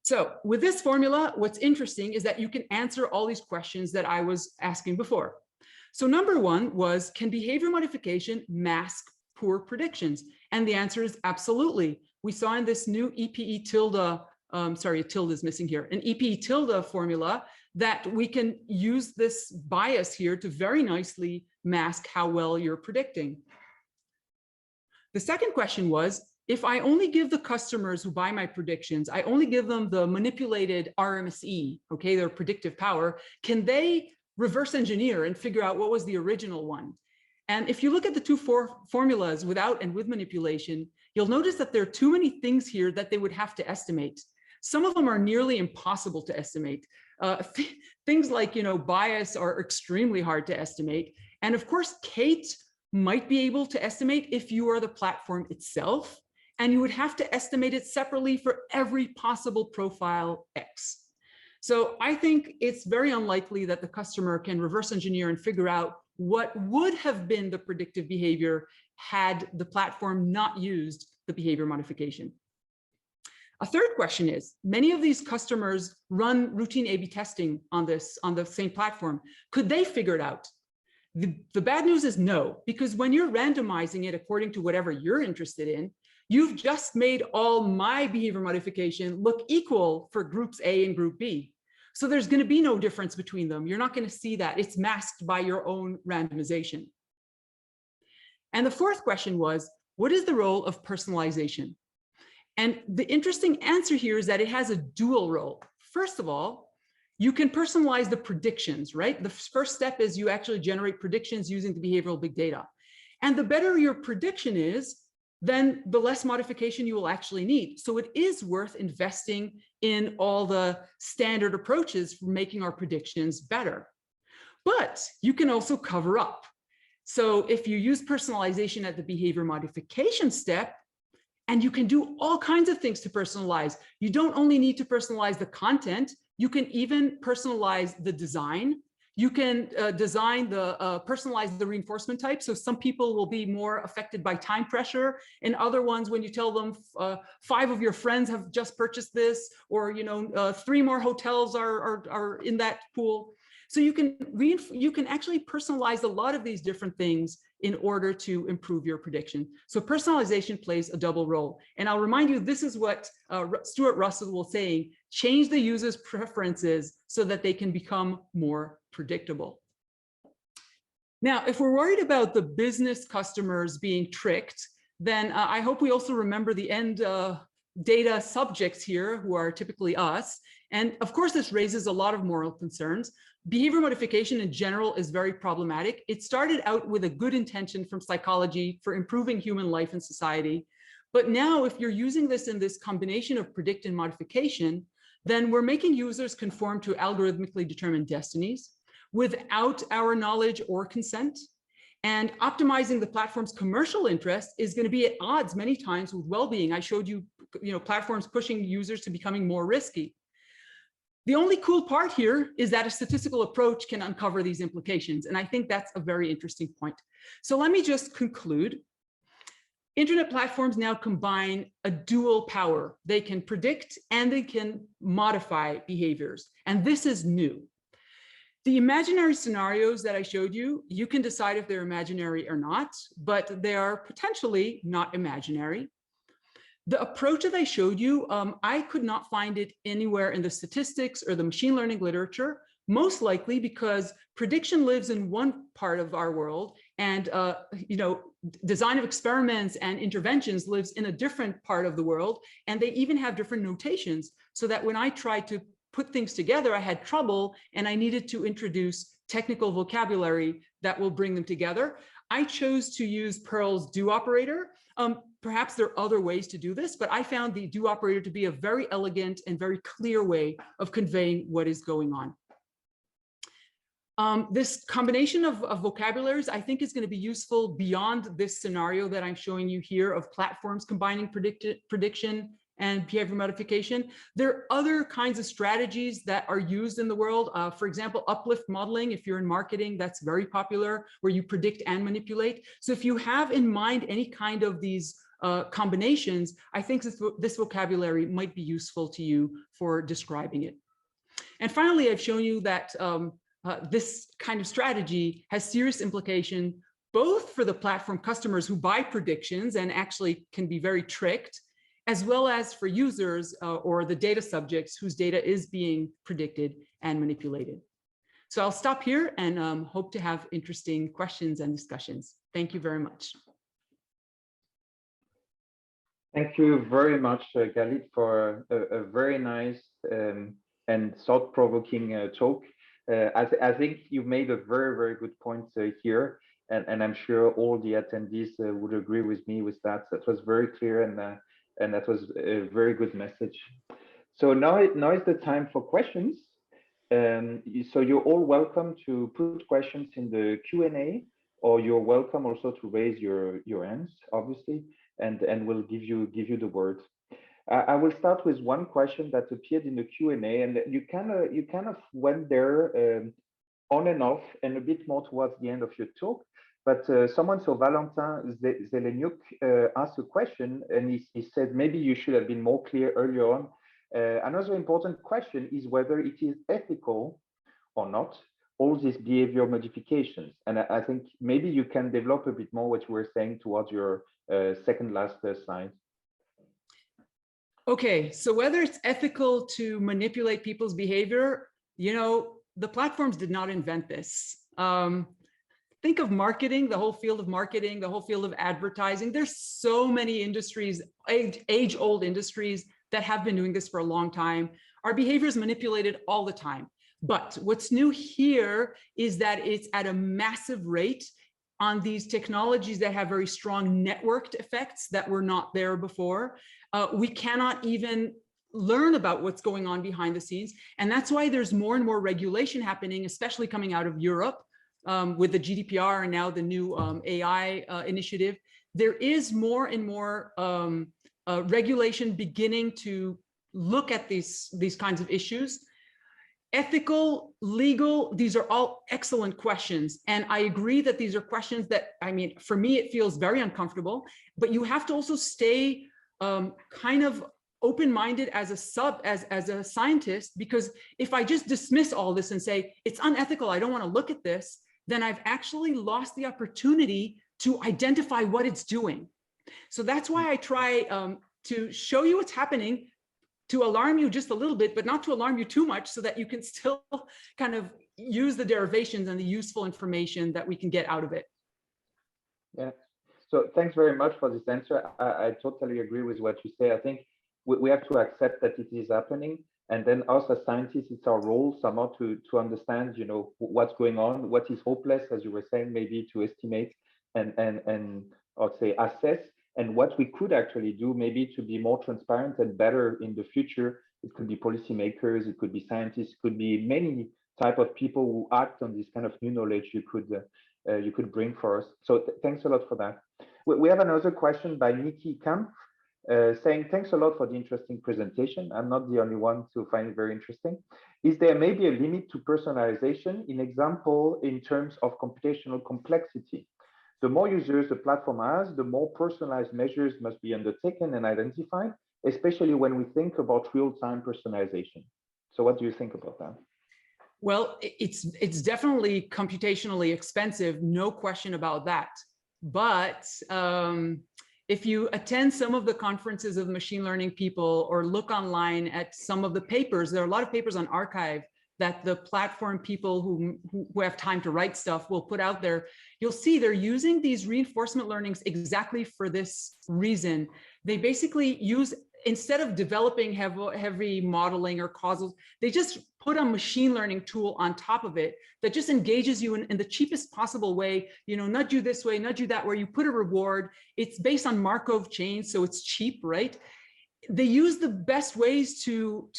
So with this formula, what's interesting is that you can answer all these questions that I was asking before. So number one was, can behavior modification mask poor predictions? And the answer is absolutely. We saw in this new EPE tilde, sorry, a tilde is missing here, an EPE tilde formula, that we can use this bias here to very nicely mask how well you're predicting. The second question was, if I only give the customers who buy my predictions, I only give them the manipulated RMSE, okay, their predictive power, can they reverse engineer and figure out what was the original one? And if you look at the two formulas without and with manipulation, you'll notice that there are too many things here that they would have to estimate. Some of them are nearly impossible to estimate. Things like, bias are extremely hard to estimate. And of course, Kate might be able to estimate if you are the platform itself, and you would have to estimate it separately for every possible profile X. So I think it's very unlikely that the customer can reverse engineer and figure out what would have been the predictive behavior had the platform not used the behavior modification. A third question is, many of these customers run routine A/B testing on the same platform. Could they figure it out? The bad news is no, because when you're randomizing it according to whatever you're interested in, you've just made all my behavior modification look equal for groups A and group B. So there's going to be no difference between them. You're not going to see that. It's masked by your own randomization. And the fourth question was, what is the role of personalization? And the interesting answer here is that it has a dual role. First of all, You can personalize the predictions, right? The first step is you actually generate predictions using the behavioral big data. And the better your prediction is, then the less modification you will actually need. So it is worth investing in all the standard approaches for making our predictions better. But you can also cover up. So if you use personalization at the behavior modification step, and you can do all kinds of things to personalize. You don't only need to personalize the content, you can even personalize the design. You can personalize the reinforcement type. So some people will be more affected by time pressure, and other ones, when you tell them 5 of your friends have just purchased this, or 3 more hotels are in that pool. So you can actually personalize a lot of these different things in order to improve your prediction. So personalization plays a double role. And I'll remind you, this is what Stuart Russell was saying: change the user's preferences so that they can become more predictable. Now, if we're worried about the business customers being tricked, then I hope we also remember the end data subjects here, who are typically us. And of course, this raises a lot of moral concerns. Behavior modification in general is very problematic. It started out with a good intention from psychology for improving human life and society. But now, if you're using this in this combination of predict and modification, then we're making users conform to algorithmically determined destinies without our knowledge or consent. And optimizing the platform's commercial interest is going to be at odds many times with well-being. I showed you, platforms pushing users to becoming more risky. The only cool part here is that a statistical approach can uncover these implications. And I think that's a very interesting point. So let me just conclude. Internet platforms now combine a dual power. They can predict and they can modify behaviors. And this is new. The imaginary scenarios that I showed you, you can decide if they're imaginary or not, but they are potentially not imaginary. The approach that I showed you, I could not find it anywhere in the statistics or the machine learning literature, most likely because prediction lives in one part of our world, and design of experiments and interventions lives in a different part of the world, and they even have different notations, so that when I tried to put things together, I had trouble, and I needed to introduce technical vocabulary that will bring them together. I chose to use Perl's do operator. Perhaps there are other ways to do this, but I found the do operator to be a very elegant and very clear way of conveying what is going on. This combination of vocabularies, I think, is going to be useful beyond this scenario that I'm showing you here of platforms combining prediction and behavior modification. There are other kinds of strategies that are used in the world. For example, uplift modeling, if you're in marketing, that's very popular, where you predict and manipulate. So if you have in mind any kind of these combinations, I think this vocabulary might be useful to you for describing it. And finally, I've shown you that this kind of strategy has serious implication both for the platform customers who buy predictions and actually can be very tricked, as well as for users or the data subjects whose data is being predicted and manipulated. So I'll stop here and hope to have interesting questions and discussions. Thank you very much. Thank you very much, Galit, for a very nice and thought-provoking talk. I think you made a very, very good point here, and I'm sure all the attendees would agree with me with that. That was very clear, and that was a very good message. So now is the time for questions. So you're all welcome to put questions in the Q&A, or you're welcome also to raise your hands, obviously, and we'll give you the word. I will start with one question that appeared in the Q&A, and you kind of went there on and off, and a bit more towards the end of your talk. But someone, so Valentin Zelenyuk, asked a question, and he said maybe you should have been more clear earlier on. Another important question is whether it is ethical or not, all these behavior modifications. And I think maybe you can develop a bit more what you were saying towards your second last slide. Okay, so whether it's ethical to manipulate people's behavior, the platforms did not invent this. Think of marketing, the whole field of marketing, the whole field of advertising. There's so many industries, age-old industries that have been doing this for a long time. Our behavior is manipulated all the time. But what's new here is that it's at a massive rate on these technologies that have very strong networked effects that were not there before. We cannot even learn about what's going on behind the scenes. And that's why there's more and more regulation happening, especially coming out of Europe with the GDPR and now the new AI initiative. There is more and more regulation beginning to look at these kinds of issues. Ethical, legal, these are all excellent questions. And I agree that these are questions that, I mean, for me, it feels very uncomfortable, but you have to also stay kind of open-minded as a scientist, because if I just dismiss all this and say, it's unethical, I don't want to look at this, then I've actually lost the opportunity to identify what it's doing. So that's why I try to show you what's happening, to alarm you just a little bit, but not to alarm you too much, so that you can still kind of use the derivations and the useful information that we can get out of it. Yeah. So thanks very much for this answer. I totally agree with what you say. I think we have to accept that it is happening. And then us as scientists, it's our role somehow to understand, you know, what's going on, what is hopeless, as you were saying, maybe to estimate and I would say assess, and what we could actually do maybe to be more transparent and better in the future. It could be policymakers, it could be scientists, it could be many type of people who act on this kind of new knowledge you could bring for us. So thanks a lot for that. We have another question by Nikki Kamp saying, thanks a lot for the interesting presentation. I'm not the only one to find it very interesting. Is there maybe a limit to personalization, in example, in terms of computational complexity? The more users the platform has, the more personalized measures must be undertaken and identified, especially when we think about real-time personalization. So what do you think about that? Well, it's definitely computationally expensive, no question about that. But if you attend some of the conferences of machine learning people or look online at some of the papers, there are a lot of papers on arXiv that the platform people who have time to write stuff will put out there. You'll see they're using these reinforcement learnings exactly for this reason. They basically use, instead of developing heavy modeling or causal, they just put a machine learning tool on top of it that just engages you in the cheapest possible way, you know, nudge you this way, nudge you that way, you put a reward. It's based on Markov chains, so it's cheap, right? They use the best ways to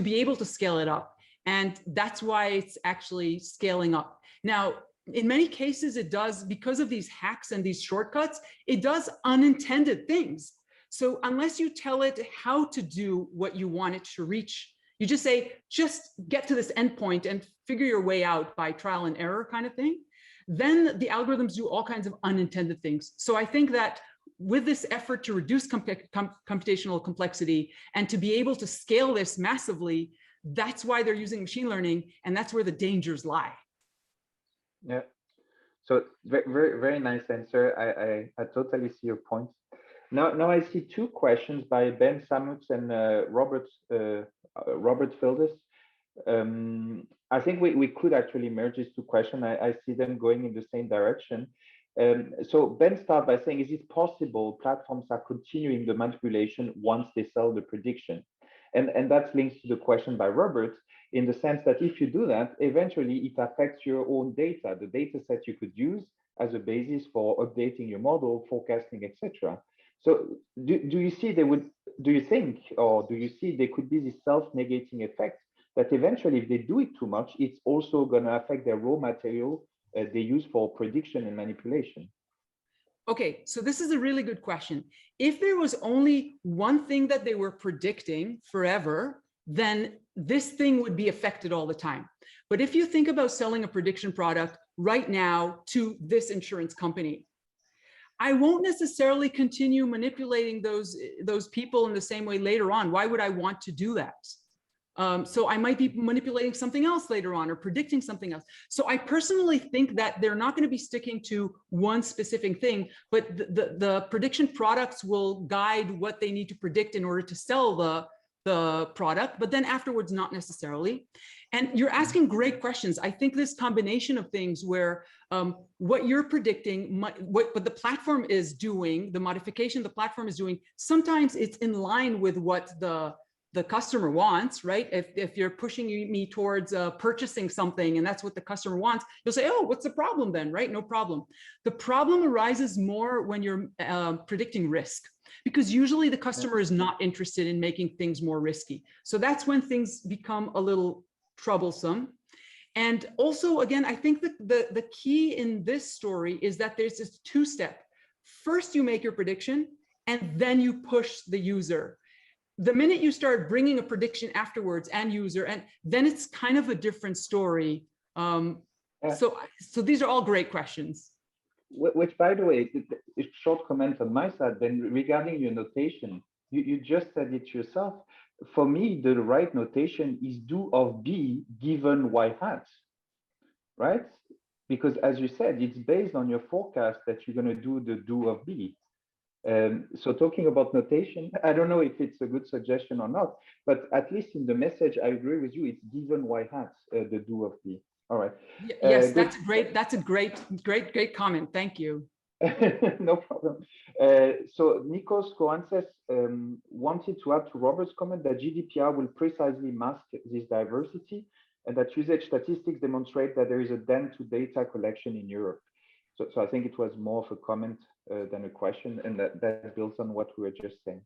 be able to scale it up. And that's why it's actually scaling up. Now, in many cases, it does, because of these hacks and these shortcuts, it does unintended things. So unless you tell it how to do what you want it to reach, you just say, just get to this endpoint and figure your way out by trial and error kind of thing, then the algorithms do all kinds of unintended things. So I think that with this effort to reduce computational complexity and to be able to scale this massively, that's why they're using machine learning, and that's where the dangers lie. Yeah. So very, very nice answer. I totally see your point. Now I see two questions by Ben Samuts and Robert Fildes. I think we could actually merge these two questions. I see them going in the same direction. So Ben starts by saying, is it possible platforms are continuing the manipulation once they sell the prediction? And that links to the question by Robert, in the sense that if you do that, eventually it affects your own data, the data set you could use as a basis for updating your model, forecasting, etc. So do you think there could be this self-negating effect that eventually, if they do it too much, it's also going to affect their raw material they use for prediction and manipulation? Okay, so this is a really good question. If there was only one thing that they were predicting forever, then this thing would be affected all the time. But if you think about selling a prediction product right now to this insurance company, I won't necessarily continue manipulating those people in the same way later on. Why would I want to do that? So I might be manipulating something else later on or predicting something else. So I personally think that they're not going to be sticking to one specific thing, but the prediction products will guide what they need to predict in order to sell the product, but then afterwards, not necessarily. And you're asking great questions. I think this combination of things where what you're predicting, what the platform is doing, the modification the platform is doing, sometimes it's in line with what the the customer wants, right? If you're pushing me towards purchasing something and that's what the customer wants, you'll say, oh, what's the problem then, right? No problem. The problem arises more when you're predicting risk, because usually the customer is not interested in making things more risky. So that's when things become a little troublesome. And also, again, I think that the key in this story is that there's this two-step. First, you make your prediction, and then you push the user. The minute you start bringing a prediction afterwards and user, and then it's kind of a different story. So these are all great questions. Which, by the way, a short comment on my side, then regarding your notation, you just said it yourself. For me, the right notation is do of B given Y hat, right? Because as you said, it's based on your forecast that you're going to do the do of B. So talking about notation, I don't know if it's a good suggestion or not, but at least in the message, I agree with you. It's given Y hat, the do of B. All right. Yes, that's great. That's a great comment. Thank you. No problem. So Nikos Koanses wanted to add to Robert's comment that GDPR will precisely mask this diversity, and that usage statistics demonstrate that there is a dent to data collection in Europe. So I think it was more of a comment than a question, and that builds on what we were just saying.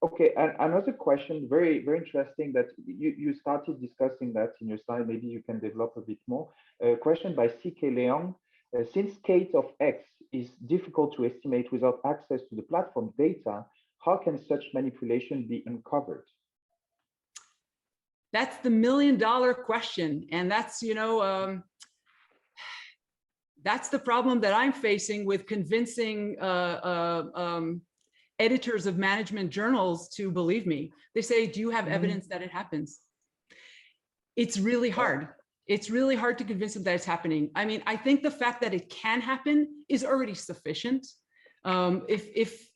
Okay, and another question, very, very interesting, that you started discussing that in your slide. Maybe you can develop a bit more. A question by C.K. Leong. Since Kate of X is difficult to estimate without access to the platform data, how can such manipulation be uncovered? That's the million-dollar question. And that's, that's the problem that I'm facing with convincing editors of management journals to believe me. They say, do you have evidence that it happens? It's really hard. It's really hard to convince them that it's happening. I mean, I think the fact that it can happen is already sufficient. If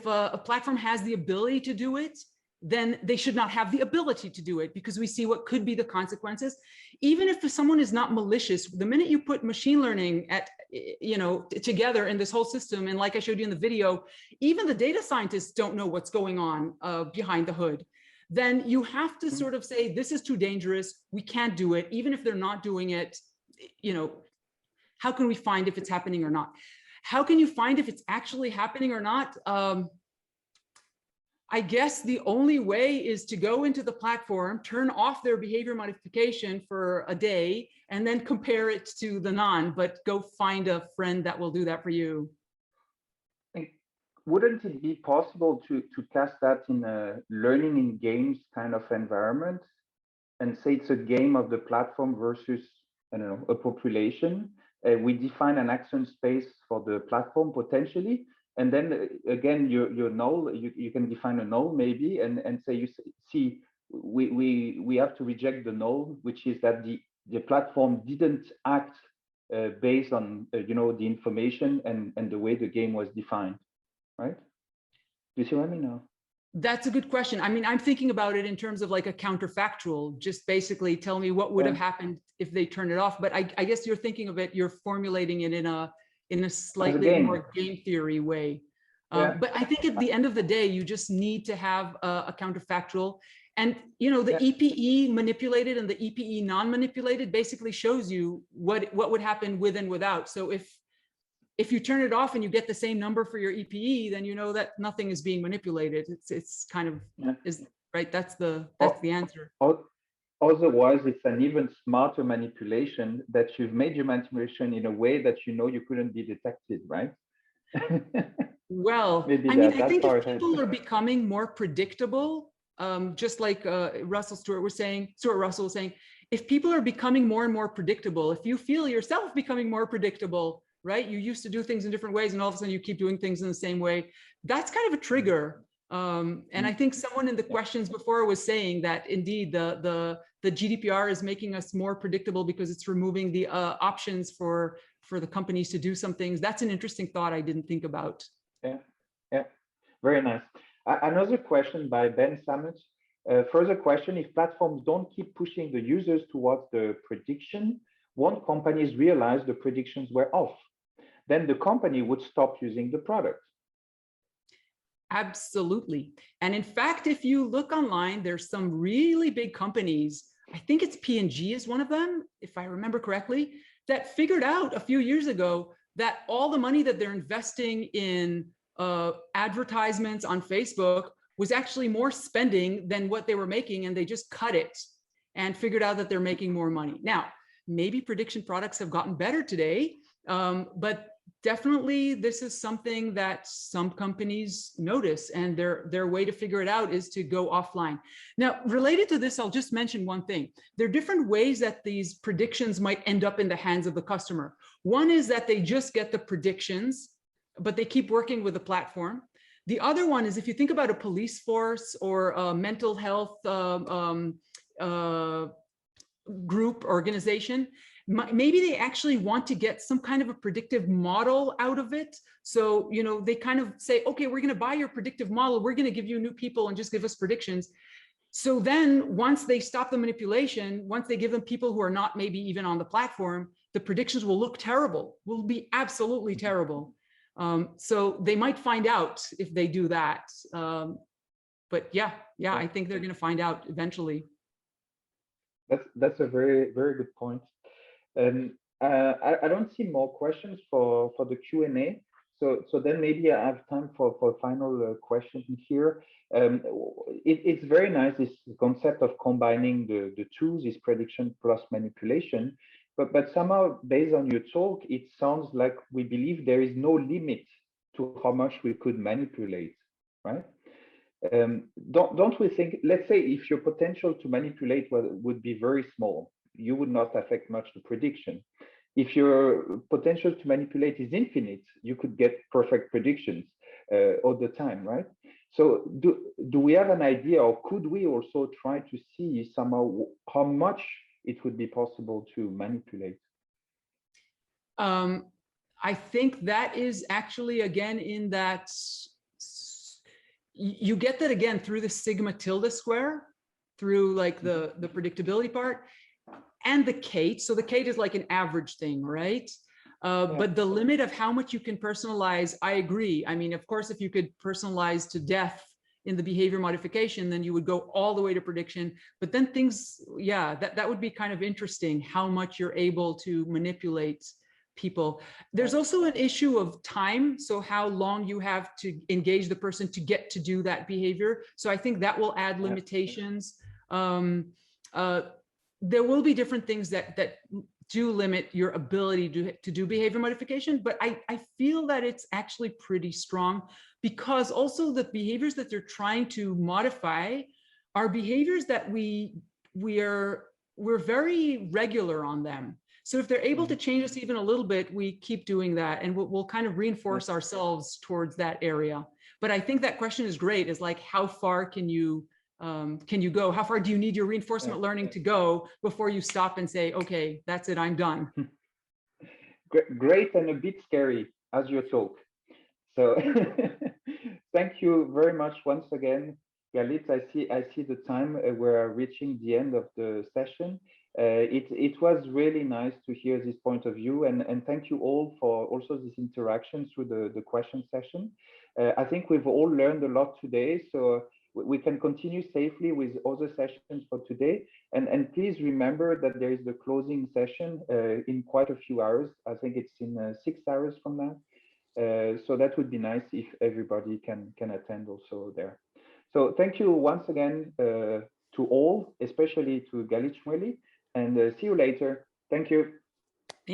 a platform has the ability to do it, then they should not have the ability to do it, because we see what could be the consequences. Even if someone is not malicious, the minute you put machine learning together in this whole system, and like I showed you in the video, even the data scientists don't know what's going on behind the hood, then you have to sort of say, this is too dangerous, we can't do it. Even if they're not doing it, how can we find if it's happening or not? How can you find if it's actually happening or not? I guess the only way is to go into the platform, turn off their behavior modification for a day, and then compare it to the non, but go find a friend that will do that for you. Wouldn't it be possible to cast that in a learning in games kind of environment and say it's a game of the platform versus, I don't know, a population? We define an action space for the platform potentially. And then again, your null, you can define a null maybe, and say, we have to reject the null, which is that the platform didn't act based on the information and the way the game was defined, right? Do you see what I mean now? That's a good question. I mean, I'm thinking about it in terms of like a counterfactual, just basically tell me what would have happened if they turned it off. But I guess you're thinking of it, you're formulating it in a slightly more game theory way. But I think at the end of the day, you just need to have a counterfactual. And the EPE manipulated and the EPE non-manipulated basically shows you what would happen with and without. So if you turn it off and you get the same number for your EPE, then you know that nothing is being manipulated. It's kind of is right. That's the answer. Otherwise, it's an even smarter manipulation that you've made your manipulation in a way that you couldn't be detected, right? Well, I mean, I think if people are becoming more predictable, just like Stuart Russell was saying, if people are becoming more and more predictable, if you feel yourself becoming more predictable, right? You used to do things in different ways, and all of a sudden you keep doing things in the same way. That's kind of a trigger. And I think someone in the questions before was saying that indeed the GDPR is making us more predictable because it's removing the options for the companies to do some things. That's an interesting thought I didn't think about. Yeah, very nice. Another question by Ben Samet. Further question: if platforms don't keep pushing the users towards the prediction, won't companies realize the predictions were off? Then the company would stop using the product. Absolutely. And in fact, if you look online, there's some really big companies, I think it's P&G is one of them, if I remember correctly, that figured out a few years ago that all the money that they're investing in advertisements on Facebook was actually more spending than what they were making, and they just cut it and figured out that they're making more money. Now, maybe prediction products have gotten better today, but definitely this is something that some companies notice, and their way to figure it out is to go offline. Now, related to this, I'll just mention one thing. There are different ways that these predictions might end up in the hands of the customer. One is that they just get the predictions, but they keep working with the platform. The other one is if you think about a police force or a mental health group, organization, maybe they actually want to get some kind of a predictive model out of it. So, you know, they kind of say, okay, we're going to buy your predictive model. We're going to give you new people and just give us predictions. So then once they stop the manipulation, once they give them people who are not maybe even on the platform, the predictions will look terrible, will be absolutely terrible. So they might find out if they do that. But yeah, I think they're going to find out eventually. That's a very, very good point. I don't see more questions for the Q&A. So then maybe I have time for final question here. It's very nice, this concept of combining the two, this prediction plus manipulation. But somehow, based on your talk, it sounds like we believe there is no limit to how much we could manipulate, right? Don't we think, let's say if your potential to manipulate would be very small, you would not affect much the prediction. If your potential to manipulate is infinite, you could get perfect predictions all the time, right? So do we have an idea, or could we also try to see somehow how much it would be possible to manipulate? I think that is actually, again, in that you get that again through the sigma tilde square, through like the predictability part, and the Kate. So the Kate is like an average thing, right? But the limit of how much you can personalize, I agree. I mean, of course, if you could personalize to death in the behavior modification, then you would go all the way to prediction. But then things, yeah, that would be kind of interesting, how much you're able to manipulate people. There's also an issue of time. So how long you have to engage the person to get to do that behavior. So I think that will add limitations. There will be different things that do limit your ability to do behavior modification, but I feel that it's actually pretty strong, because also the behaviors that they're trying to modify are behaviors that we're very regular on them. So if they're able to change us even a little bit, we keep doing that, and we'll kind of reinforce ourselves towards that area. But I think that question is great, is like, how far can you go? How far do you need your reinforcement learning to go before you stop and say, okay, that's it, I'm done? Great, and a bit scary as you talk. So thank you very much once again, Galit. I see the time. We're reaching the end of the session. It was really nice to hear this point of view, and thank you all for also this interaction through the question session. I think we've all learned a lot today, so we can continue safely with other sessions for today. And please remember that there is the closing session in quite a few hours. I think it's in 6 hours from now. So that would be nice if everybody can attend also there. So thank you once again to all, especially to Galit Shmueli, and see you later. Thank you.